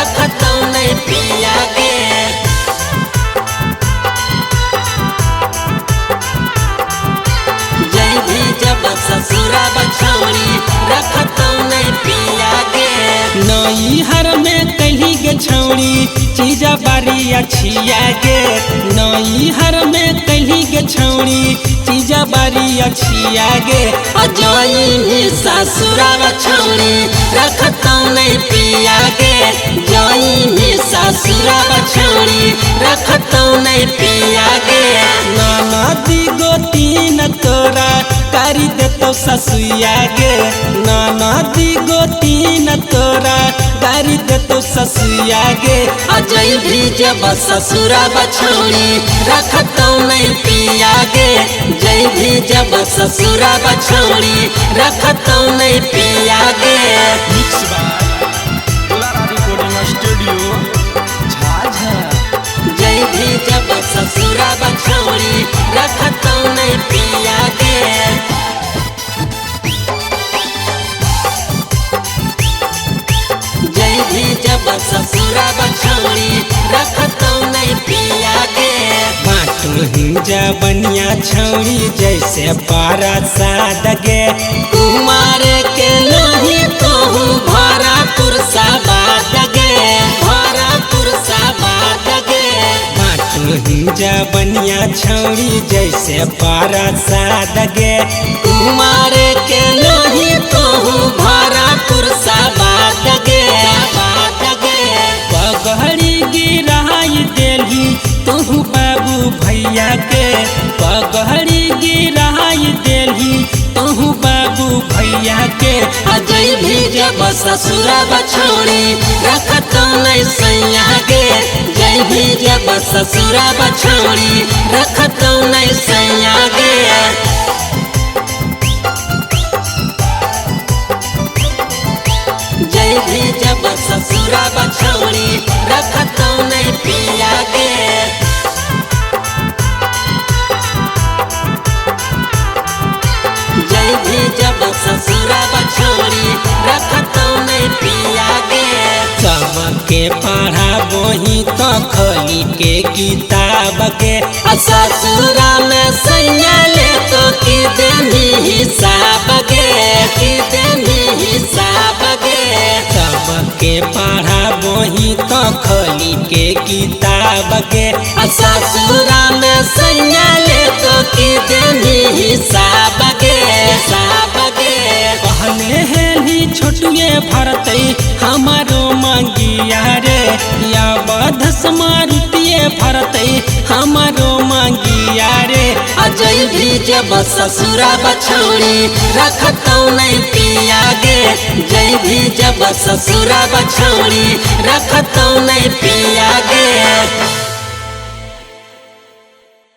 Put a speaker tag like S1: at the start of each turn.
S1: रखतौ नहीं पिया गे। जय भी जब ससुरा बछौड़ी रखतौ नहीं पिया गे।
S2: नैहर में कही गे छौड़ी चीजा बारी अच्छिया गे। नैहर में कही गे छौड़ी चीजा बारी अच्छिया गे।
S1: जई भी ससुरा बछौड़ी रखतौ नहीं पिया गे। जई भी ससुरा बछौड़ी रखतौ नहीं पिया गे।
S2: ननदी गोतीन तोरा करी देतो ससुया गे। ननदी गोतीन तोरा करी देतो ससुया गे।
S1: जई भी जब ससुरा बछौड़ी रखतौ नहीं पिया गे। जई भी जब ससुरा बछौड़ी रखतौ नहीं पिया गे।
S3: मिक्स बाय दुलारा रिकॉर्डिंग स्टूडियो झाझा।
S1: जय भी जब ससुरा बछौड़ी रखतौ नहीं पिया गे। जय भी जब ससुरा बछौड़ी रखतौ नहीं पिया गे।
S2: बाटू जबनिया छौड़ी जैसे पारा साद गे।
S1: कुमार के नहीं कहू भरा पुरसा बात गे। भरा पुरसा बात गे।
S2: बाटू जबनिया छौड़ी जैसे पारा साद गे।
S1: कुमार के नहीं कहू भरा पुरसा बात गे। बात गे।
S2: पगड़ी गिराई देली तोहू बाबू भैया के। पगड़ी गिराई देली तोहू बाबू भैया के।
S1: जय भी जब ससुरा बछौड़ी रखतौ नहीं सैया गे। जय भी जब ससुरा बछौड़ी रखतौ नहीं सैया गे। जय भी जब ससुरा बछौड़ी रखतौ नहीं पिया गे। जय भी जब ससुरा बछौड़ी रखतौ नहीं पिया गे।
S2: सबके पढ़ा बोही तो खोली के किताब के।
S1: ससुरा में सैया ले तो की देनी हिसाब गे। की देनी हिसाब गे।
S2: सबके पढ़ा बोही तो खोली के किताब के।
S1: ससुरा में सैया ले तो की देनी हिसाब गे। हिसाब गे।
S2: कहले हेली छोटुए भरते हमारो मांगिया रे। या बधस मारुतिए भरते हमारो मांगिया रे।
S1: जय भी जब ससुरा बछौड़ी रखतौ नहीं पिया गे। जय भी जब ससुरा बछौड़ी रखतौ नहीं पिया गे।